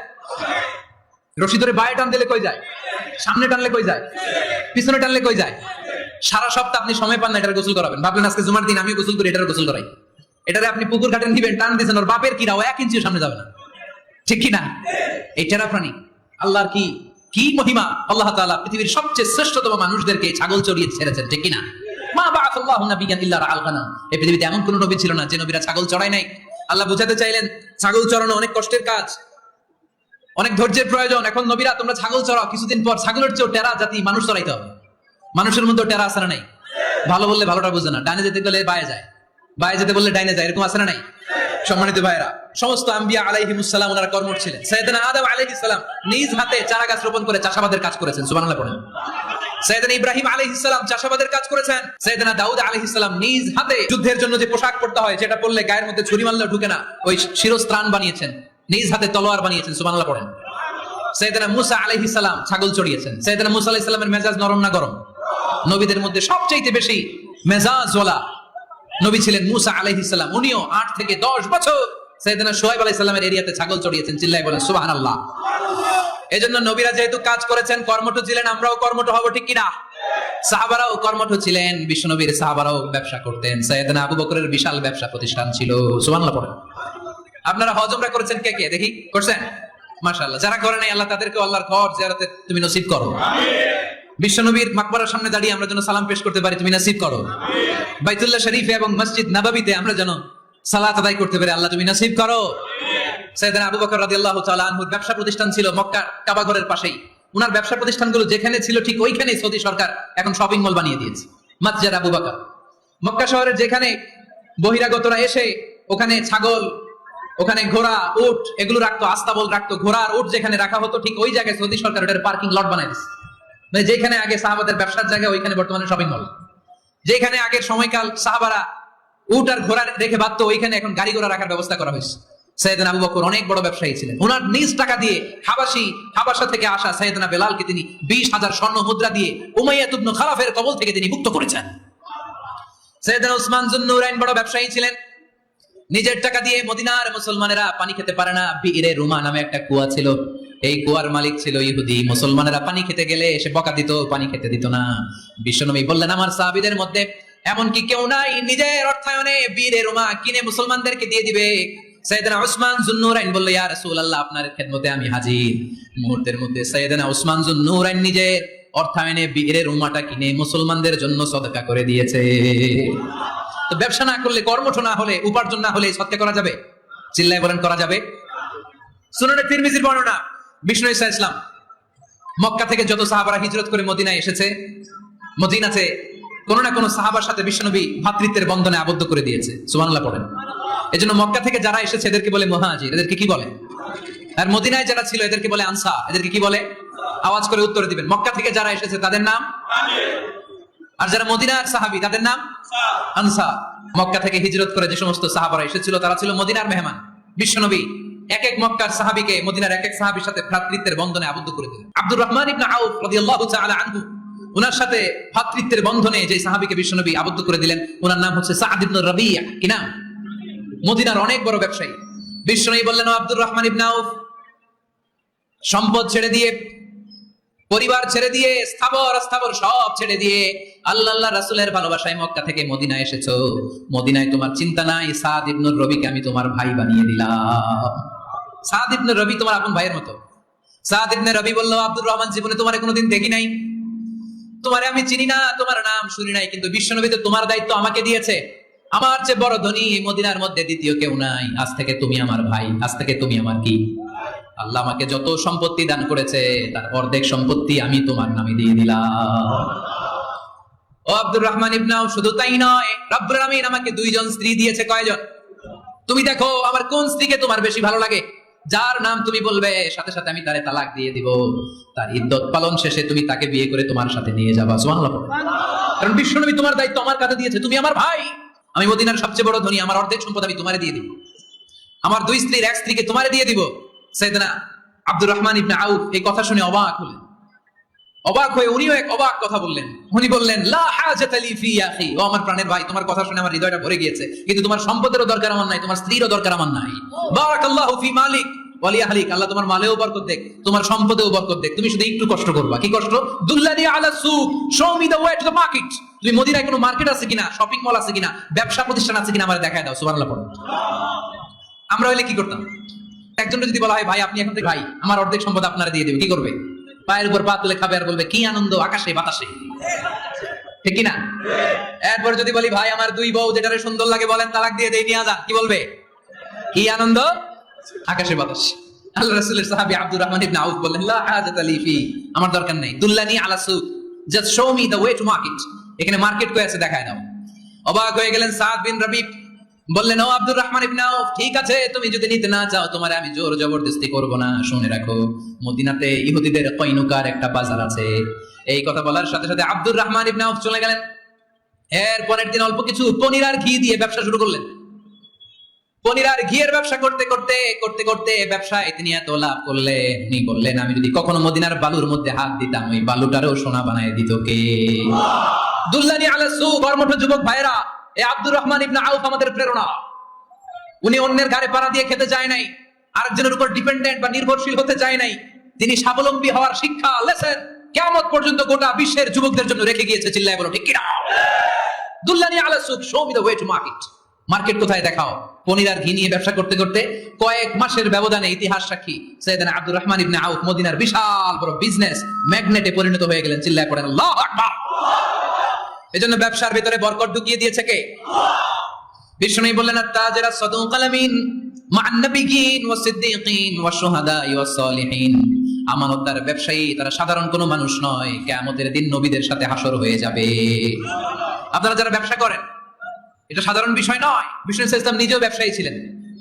রশি ধরে বায়ে টান দিলে কই যায়, সামনে টানলে কই যায়, পিছনে টানলে কই যায়। সারা সপ্তাহ আপনি সময় পান না এটার গোসল করাবেন, ভাবলেন আজকে জুমার দিন আমি গোসল করি, এটার গোসল করাই। এটারে আপনি পুকুর ঘাটে নিবেন, টান দিয়েছেন, ওর বাপের কিরাও 1 ইঞ্চিও সামনে যাবে না, ঠিক কি না? এই টেরা প্রাণী আল্লাহর কি কি মহিমা। আল্লাহ তাআলা পৃথিবীর সবচেয়ে শ্রেষ্ঠতম মানুষদেরকে ছাগল চড়িয়ে ছেড়েছেন, ঠিক কি না? মা বাআসাল্লাহু নাবিয়ান ইল্লা রাআল গানাম। এই পৃথিবীতে এমন কোন নবী ছিল না যে নবীরা ছাগল চড়ায় নাই। আল্লাহ বুঝাতে চাইলেন ছাগল চড়ানো অনেক কষ্টের কাজ, অনেক ধৈর্যের প্রয়োজন। এখন নবীরা তোমরা ছাগল চড়াও, কিছুদিন পর ছাগলের চেয়েও টেরা জাতি মানুষ চড়াইতে হবে। মানুষের মধ্যে টেরা আছে না নাই? ভালো বললে ভালোটা বুঝে না, ডানে যেতে গেলে বায়ে যায়, বায়ে যেতে বললে ডাইনে যায়, এরকম আছে না নাই? সম্মানিত ভাইরা, সমস্ত আম্বিয়া আলাইহিমুস সালাম ওনারা কর্মঠ ছিলেন। সাইয়েদনা আদম আলাইহিস সালাম নিজ হাতে চারা গাছ রোপণ করে চাষাবাদের কাজ করেছেন, সুবহানাল্লাহ পড়েন। সাইয়েদনা ইব্রাহিম আলাইহিস সালাম চাষাবাদের কাজ করেছেন। সাইয়েদনা দাউদ আলাইহিস সালাম নিজ হাতে যুদ্ধের জন্য যে পোশাক পরতে হয়, যেটা পরলে গায়ের মধ্যে ছুরি মারলেও ঢুকে না, ওই শিরস্ত্রাণ বানিয়েছেন, নিজ হাতে তলোয়ার বানিয়েছেন, সুবহানাল্লাহ পড়েন। সাইয়েদনা মুসা আলাইহিস সালাম ছাগল চড়িয়েছেন। সাইয়েদনা মুসা আলাইহিস সালামের মেজাজ নরম না গরম? নবীদের মধ্যে সবচেয়ে বেশি মেজাজওয়ালা নবী ছিলেন মুসা আলাইহিস সালাম। উনিও 8 থেকে 10 বছর সাইয়েদনা শুআয়ব আলাইহিস সালামের এরিয়াতে ছাগল চড়িয়েছেন। চিল্লায় বলেন সুবহানাল্লাহ। এজন্য নবীরা যেহেতু কাজ করেছেন, কর্মঠ ছিলেন, আমরাও কর্মঠ হব, ঠিক কি না? সাহাবারাও কর্মঠ ছিলেন, বিশ্বনবীর সাহাবারাও ব্যবসা করতেন। সাইয়েদনা আবু বকরের বিশাল ব্যবসা প্রতিষ্ঠান ছিল, সুবহানাল্লাহ পড়েন। আপনারা হজ উমরা করেছেন কে কে দেখি? করছেন? মাশাআল্লাহ। যারা করে নাই আল্লাহ তাদেরকে আল্লাহর ঘর জিয়ারতে তুমি নসিব করো। বিশ্বনবীর মাকবারার সামনে দাঁড়িয়ে আমরা যেন সালাম পেশ করতে পারি, তুমি নসিব করো। বাইতুল্লাহ শরীফে এবং মসজিদ নববীতে আমরা যেন সালাত আদায় করতে পারি, আল্লাহ তুমি নসিব করো। সাইয়েদনা আবু বকর রাদিয়াল্লাহু তাআলা আনহুর ব্যবসা প্রতিষ্ঠান ছিল মক্কা কাবা ঘরের পাশেই। উনার ব্যবসা প্রতিষ্ঠানগুলো যেখানে ছিল ঠিক ওইখানেই সৌদি সরকার এখন শপিং মল বানিয়ে দিয়েছে, মসজিদ আবু বকর। মক্কা শহরের যেখানে বহিরাগতরা এসে ওখানে ছাগল, ওখানে ঘোড়া, উট এগুলো রাখতো, আস্তাবল রাখতো, ঘোড়ার উট যেখানে রাখা হতো ঠিক ওই জায়গায় সৌদি সরকার ওটার পার্কিং লট বানাই দিয়েছে। মানে যেখানে আগে সাহাবাদের ব্যবসার জায়গা, ওইখানে বর্তমানে শপিং মল। যেখানে আগের সময়কাল সাহাবারা উট আর ঘোড়া রেখে বাঁধতো, ওইখানে এখন গাড়ি ঘোড়া রাখার ব্যবস্থা করা হয়েছে। সাইয়েদনা আবু বকর অনেক বড় ব্যবসায়ী ছিলেন। ওনার নিজ টাকা দিয়ে হাবাসা থেকে আসা সাইয়েদনা বেলালকে তিনি 20,000 স্বর্ণ মুদ্রা দিয়ে উমাইয়া ইবনে খালাফের কবল থেকে তিনি মুক্ত করেছেন। সাইয়েদনা উসমান যুন্নুরাইন বড় ব্যবসায়ী ছিলেন। নিজের টাকা দিয়ে মদিনার মুসলমানেরা পানি খেতে পারে না, বিইরে রুমা নামে একটা কুয়া ছিল, এই কুয়ার মালিক ছিল ইহুদি। মুসলমানেরা পানি খেতে গেলে এসে বকা দিত, পানি খেতে দিত না। বিশ্বনবী বললেন আমার সাহাবীদের মধ্যে এমন কি কেউ নাই নিজের অর্থায়নে বিইরে রুমা কিনে মুসলমানদেরকে দিয়ে দিবে? সাইয়েদনা উসমান যুন্নুরাইন বলল ইয়া রাসূলুল্লাহ আপনার খেদমতে আমি হাজির। মুহূর্তের মধ্যে সাইয়েদনা উসমান যুন্নুরাইন নিজের অর্থায়নে বিইরে রুমাটা কিনে মুসলমানদের জন্য সদকা করে দিয়েছে। তো ব্যবসা না করলে, কর্মঠ না হলে, উপার্জন না হলে সদকা করা যাবে? চিল্লায় বলেন করা যাবে। সুনানে তিরমিজির বর্ণনা, বিষ্ণু ঈসা ইসলাম মক্কা থেকে যত সাহাবারা হিজরত করে মদিনায় এসেছে, মদিনাতে কোন না কোন সাহাবার সাথে বিশ্বনবী ভ্রাতৃত্বের বন্ধনে আবদ্ধ করে দিয়েছে, সুবহানাল্লাহ পড়েন। এজন্য মক্কা থেকে যারা এসেছে এদেরকে বলে মুহাজির, এদেরকে কি বলে? আর মদিনায় যারা ছিল এদেরকে বলে আনসার, এদেরকে কি বলে? আওয়াজ করে উত্তর দিবেন। মক্কা থেকে যারা এসেছে তাদের নাম, আর যারা মদিনার সাহাবী তাদের নাম আনসার। মক্কা থেকে হিজরত করে যে সমস্ত সাহাবারা এসেছিল তারা ছিল মদিনার মেহমান। বিশ্বনবী এক এক মক্কার সাহাবীকে মদিনার এক এক সাহাবীর সাথে ভ্রাতৃত্বের বন্ধনে আবদ্ধ করে দিলেন। আব্দুর রহমান ইবনে আউফ রাদিয়াল্লাহু তাআলা আনহু, উনার সাথে ভ্রাতৃত্বের বন্ধনে যে সাহাবীকে বিশ্বনবী আবদ্ধ করে দিলেন ওনার নাম হচ্ছে সাদ ইবনে রাবিয়া। কি নাম? মদিনার অনেক বড় ব্যবসায়ী। বিশ্বনবী বললেন আব্দুর রহমান ইবনে আউফ, সম্পদ ছেড়ে দিয়ে, পরিবার ছেড়ে দিয়ে, স্থাবর অস্থাবর সব ছেড়ে দিয়ে আল্লাহ রাসূলের ভালোবাসায় মক্কা থেকে মদিনায় এসেছো। মদিনায় তোমার চিন্তা নাই, সাদ ইবনে রবিকে আমি তোমার ভাই বানিয়ে দিলাম। সাদ ইবনে রবি তোমার আপন ভাইয়ের মতো। সাদ ইবনে রবি বলল আব্দুর রহমান জীবনে তোমারে কোনোদিন দেখি নাই, তোমারে আমি চিনি না, তোমার নাম শুনি নাই, কিন্তু বিশ্বনবী তো তোমার দায়িত্ব আমাকে দিয়েছে। আমার চেয়ে বড় ধনী মদিনার মধ্যে দ্বিতীয় কেউ নাই। আজ থেকে তুমি আমার ভাই, আজ থেকে তুমি আমার কি? আল্লাহ আমাকে যত সম্পত্তি দান করেছে তার অর্ধেক সম্পত্তি আমি তোমার নামে দিয়ে দিলাম। ও আব্দুর রহমান ইবনে আউফ, শুধু তাই নয়, রব্বুল আমিন আমাকে 2 জন স্ত্রী দিয়েছে। কয়জন? তুমি দেখো আমার কোন স্ত্রীকে তোমার বেশি ভালো লাগে, যার নাম তুমি বলবে সাথে সাথে আমি তারে তালাক দিয়ে দিব। তার ইদ্দত পালন শেষে তুমি তাকে বিয়ে করে তোমার সাথে নিয়ে যাবা। সুবহানাল্লাহ। কারণ বিশ্বনবী তোমার দায়িত্ব আমার কাছে দিয়েছে, তুমি আমার ভাই, আমি মদিনার সবচেয়ে বড় ধনী, আমার অর্ধেক সম্পদ আমি তোমারে দিয়ে দিব। আমার 2 স্ত্রীর 1 স্ত্রীকে তোমারে দিয়ে দিব। সাইয়েদনা আব্দুর রহমান ইবনে আউফ এই কথা শুনে অবাক হলেন। অবাক হয়ে উনিও এক অবাক কথা বললেন। উনি বললেন, লা হাজাতা লি ফি আখি, ও আমার প্রাণের ভাই, তোমার কথা শুনে আমার হৃদয়টা ভরে গিয়েছে, কিন্তু তোমার সম্পদেরও দরকার আমার নাই, তোমার স্ত্রীরও দরকার আমার নাই। বারাকাল্লাহু ফি মালিক ওয়া লি আহলিক, আল্লাহ তোমার মালেও বরকত দেখ, তোমার সম্পদেও বরকত দেখ, তুমি শুধু একটু কষ্ট করবা। কি কষ্ট? দুল্লানি আলা সুক, show me the way to the market. তুমি মদিনায় কোনো মার্কেট আছে কিনা, শপিং মল আছে কিনা, ব্যবসা প্রতিষ্ঠান আছে কিনা আমারে দেখায় দাও। সুবহানাল্লাহ পড়ো। আমরা হইলে কি করতাম? একজন যদি বলা হয়, ভাই আপনি এখন থেকে ভাই আমার অর্ধেক সম্পদ আপনারা দিয়ে দেবে, কি করবে? পায়ের উপর পা তুলে খাবে আর বলবে, কি আনন্দ আকাশে বাতাসে, ঠিক কিনা? এরপর যদি বলি, ভাই আমার দুই বউ যেটারে সুন্দর লাগে বলেন তালাক দিয়ে দেই, নিয়ে যান, কি বলবে? কি আনন্দ আকাশে বাতাসে। আল্লাহ রাসূলের সাহাবী আব্দুর রহমান ইবনে আউফ বললেন, লা হাজাতা লি ফি, আমার দরকার নেই, দুল্লানি আলা সুক, just show me the way to market, এখানে মার্কেট কই আছে দেখায় দাও। অবাক হয়ে গেলেন সাদ বিন রাবি, বললেন, ও আব্দুর রহমান ইবনে আউফ, ঠিক আছে তুমি যদি নিতে না চাও তোমারে আমি জোর জবরদস্তি করব না। শুনে রাখো, মদিনাতে ইহুদিদের কয়নুকার একটা বাজার আছে। এই কথা বলার সাথে সাথে আব্দুর রহমান ইবনে আউফ চলে গেলেন। এর পরের দিন অল্প কিছু পনির আর ঘি দিয়ে ব্যবসা শুরু করলেন। পনির আর ঘিয়ের ব্যবসা করতে করতে করতে করতে ব্যবসায় তিনি এত লাভ করলেন, উনি বললেন, আমি যদি কখনো মদিনার বালুর মধ্যে হাত দিতাম ওই বালুটারও সোনা বানায় দিত কে? দুল্লানি আলা সুক। কর্মঠ যুবক ভাইরা, এই আব্দুর রহমান ইবনে আউফ আমাদের প্রেরণা। উনি অন্যের ঘাড়ে পাড়া দিয়ে খেতে চায় নাই, আরেকজনের উপর ডিপেন্ডেন্ট বা নির্ভরশীল হতে চায় নাই। তিনি স্বাবলম্বী হওয়ার শিক্ষা, লেসন কিয়ামত পর্যন্ত গোটা বিশ্বের যুবকদের জন্য রেখে গিয়েছে। চিল্লায় বলো ঠিক কিনা? দুল্লানি আলা সুক, show me the way to market. Market কোথায় দেখাও। পনির আর ঘি নিয়ে ব্যবসা করতে করতে কয়েক মাসের ব্যবধানে ইতিহাস সাক্ষী সাইয়েদনা আব্দুর রহমান ইবনে আউফ মদিনার বিশাল বড় বিজনেস ম্যাগনেটে পরিণত হয়ে গেলেন। চিল্লায় পড়েন আল্লাহু আকবার। এজন্য ব্যবসার ভিতরে বরকত ঢুকিয়ে দিয়েছে কে? বিষ্ণু বললেন, আত-তাজিরা সাদুকাল আমিন মা'আন নাবিয়্যিন ওয়াস সিদ্দীকিন ওয়াশ শুহাদা'i ওয়াস সালিহিন। আমানতদার ব্যবসায়ী তারা সাধারণ কোনো মানুষ নয়, কিয়ামতের দিন নবীদের সাথে হাসর হয়ে যাবে। আপনারা যারা ব্যবসা করেন, এটা সাধারণ বিষয় নয়। বিষ্ণু ইসলাম নিজেও ব্যবসায়ী ছিলেন।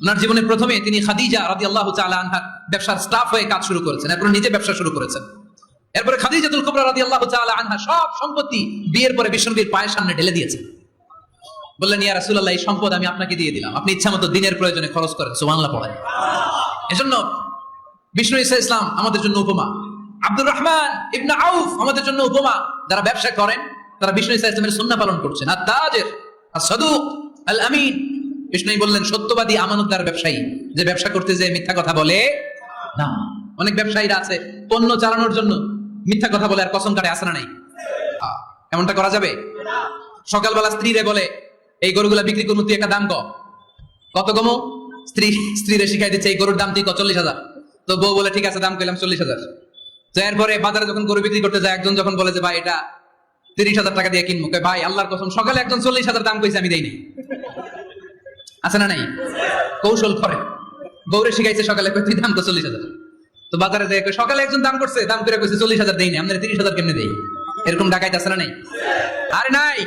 ওনার জীবনের প্রথমে তিনি খাদিজা রাদিয়াল্লাহু তাআলা আনহার ব্যবসার স্টাফ হয়ে কাজ শুরু করেছেন, এরপর নিজে ব্যবসা শুরু করেছেন। এরপরে খাদিজাতুল কুবরা রাদিয়াল্লাহু তাআলা আনহা সব সম্পত্তি বিয়ের পরে বিশ্বনবীর পায়ের সামনে ঢেলে দিয়েছেন। বললেন, ইয়া রাসূলুল্লাহ, এই সম্পদ আমি আপনাকে দিয়ে দিলাম, আপনি ইচ্ছামতো দিনের প্রয়োজনে খরচ করেন। সুবহানাল্লাহ পড়েন। এজন্য বিষ্ণু ইসলাম আমাদের জন্য উপমা, আব্দুর রহমান ইবনে আউফ আমাদের জন্য উপমা। যারা ব্যবসা করেন তারা বিষ্ণু ইসলামের সুন্নাহ পালন করছেন। আত-তাজির আস-সাদুক আল-আমিন। বিষ্ণু বললেন, সত্যবাদী আমানতদার ব্যবসায়ী, যে ব্যবসা করতে যে মিথ্যা কথা বলে না। অনেক ব্যবসায়ীরা আছে পণ্য চালানোর জন্য মিথ্যা কথা বলে আর কসম কাটে, আছে না নাই? এমনটা করা যাবে? সকালবেলা স্ত্রীরে বলে, এই গরুগুলা বিক্রি করবো, তুই একটা দাম কত কমো? স্ত্রীরে শিখাই দিচ্ছে, এই গরুর দাম তুই 40,000। তো বউ বলে, ঠিক আছে দাম কইলাম 40,000। তো এরপরে বাজারে যখন গরু বিক্রি করতে যায়, একজন যখন বলে যে ভাই এটা 30,000 টাকা দিয়ে কিনবো, ভাই আল্লাহর কসম সকালে একজন 40,000 দাম কইছে, আমি দেইনি। আছে না নাই? কৌশল করে গৌরে শিখাইছে, সকালে তুই দাম তো 40,000। তো বাজারে যায়, সকালে একজন দাম করছে, দাম করে কইছে 40,000 দেইনি, আপনার 30,000 কেমনে দেই? এরকম ডাকাইত আছে না নাই? আরে নাই,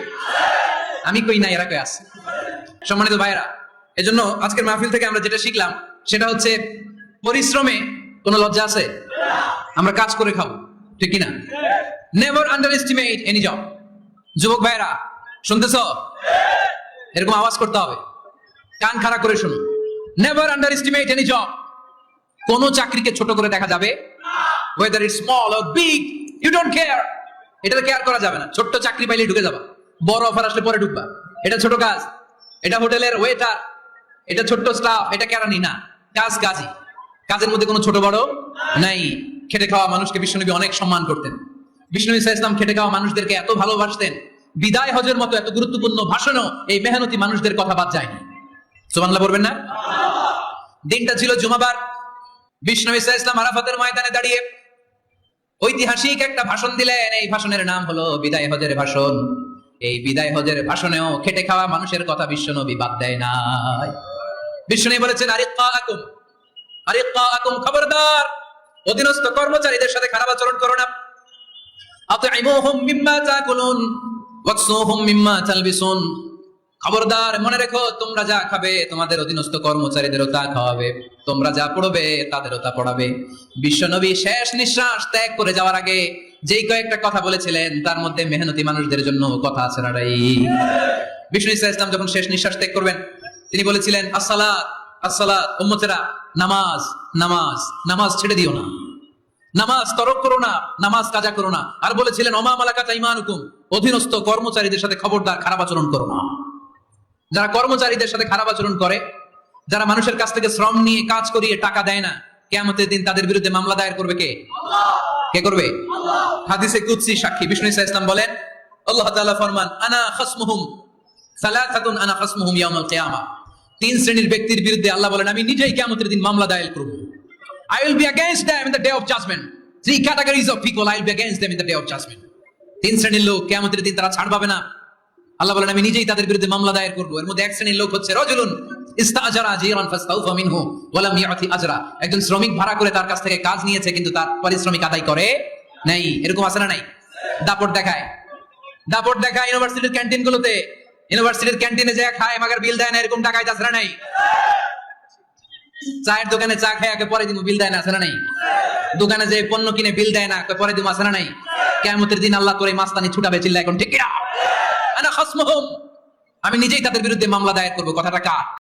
আমি কই নাই, এরা কই আছে। সম্মানিত ভাইরা, এজন্য আজকের মাহফিল থেকে আমরা যেটা শিখলাম সেটা হচ্ছে, পরিশ্রমে কোনো লজ্জা আছে? আমরা কাজ করে খাবো, ঠিক কিনা? Never underestimate any job. যুবক ভাইরা শুনতেছ? এরকম আওয়াজ করতে হবে, কান খাড়া করে শুনো। Never underestimate any job. কোন চাকরিকে ছোট করে দেখা যাবে না। Whether it's small or big, you don't care. এটা কেয়ার করা যাবে না। ছোট্ট চাকরি পাইলে ঢুকে যাবা, বড় অফার আসলে পরে ঢুকবা। এটা ছোট কাজ, এটা হোটেলের ওয়েটার, এটা ছোট্ট স্টাফ, এটা কেরানি না। কাজ কাজই, কাজের মধ্যে কোনো ছোট বড় নাই। খেটে খাওয়া মানুষকে বিশ্বনবী অনেক সম্মান করতেন। বিষ্ণু ইসলাম খেটে খাওয়া মানুষদেরকে এত ভালোবাসতেন, বিদায় হজের মতো এত গুরুত্বপূর্ণ ভাষণও এই মেহনতি মানুষদের কথা বাদ যায়নি। সুবহানাল্লাহ বলবেন না? দিনটা ছিল জুমাবার। বিষ্ণু ইসলাম আরাফাতের ময়দানে দাঁড়িয়ে ঐতিহাসিক একটা ভাষণ দিলেন। এই ভাষণের নাম হলো বিদায় হজের ভাষণ। এই বিদায় হজের ভাষণেও খেটে খাওয়া মানুষের কথা বিশ্বনবী বাদ দেয় নাই। বিশ্বনবী বলেছেন, আরিক্কাকুম, খবরদার অধীনস্থ কর্মচারীদের সাথে খারাপ আচরণ করো না। আতঈমুহুম মিম্মা তাকুলুন ওয়াকসুহুম মিম্মা তালবিসুন। খবরদার, মনে রেখো, তোমরা যা খাবে তোমাদের অধীনস্থ কর্মচারীদেরও তা খাওয়াবে, তোমরা যা পড়বে তাদেরও তা পড়াবে। বিশ্বনবী শেষ নিঃশ্বাস ত্যাগ করে যাওয়ার আগে যেই কয়েকটা কথা বলেছিলেন তার মধ্যে মেহনতি মানুষদের জন্য কথা আছে না? বিষ্ণু ইসলাম যখন শেষ নিঃশ্বাস ত্যাগ করবেন তিনি বলেছিলেন, আসসালাত আসসালাত, উম্মতেরা নামাজ নামাজ নামাজ ছেড়ে দিও না। নামাজ তরক করো না, নামাজ কাজা করো না। আর বলেছিলেন ওমা মালাকাত আইমানুকুম, অধীনস্থ কর্মচারীদের সাথে খবরদার খারাপ আচরণ করো না। যারা কর্মচারীদের সাথে খারাপ আচরণ করে, যারা মানুষের কাছ থেকে শ্রম নিয়ে কাজ করিয়ে টাকা দেয় না, কিয়ামতের দিন তাদের বিরুদ্ধে মামলা দায়ের করবে কে? কে করবে? হাদিসে কুদসি সাক্ষী বিষ্ণু ইসা ইসলাম বলেন, আল্লাহ তাআলা ফরমান, আনা খাসমুহুম সালাসাতুন আনা খাসমুহুম ইয়াউমাল কিয়ামা। তিন শ্রেণীর ব্যক্তির বিরুদ্ধে আল্লাহ বলেন আমি নিজেই কিয়ামতের দিন মামলা দায়ের করব। I will be against them in the day of judgment. Three categories of people I will be against them in the day of judgment. তিন শ্রেণীর লোক কিয়ামতের দিন তারা ছাড় পাবে না। আল্লাহ বলেন আমি নিজেই তাদের বিরুদ্ধে মামলা দায়ের করব। এর মধ্যে এক শ্রেণীর লোক হচ্ছে রাজুলুন ইস্তাআজারা জিরান ফাস্তাউফা মিনহু ওয়া লাম ইয়াতি আজরা। একজন শ্রমিক ভাড়া করে তার কাছ থেকে কাজ নিয়েছে কিন্তু তার পারিশ্রমিক আদায় করে নাই। এরকম আছে না নাই? দাপট দেখায়, দাপট দেখায় ইউনিভার্সিটির ক্যান্টিন গুলোতে। ইউনিভার্সিটির ক্যান্টিনে যে খায় মাগার বিল দেয় না, এরকম টাকায় আছে না নাই? চায়ের দোকানে চা খায় পরে দিন বিল দেয় না, আছে না নাই? দোকানে যে পণ্য কিনে বিল দেয় না, পরে দিন, আছে না নাই? কিয়ামতের দিন আল্লাহ তোর এই মাস্তানি ছুটাবে, চিল্লা এখন ঠিক কিনা? আনা খাসমুহুম, আমি নিজেই তাদের বিরুদ্ধে মামলা দায়ের করব। কথাটা কার?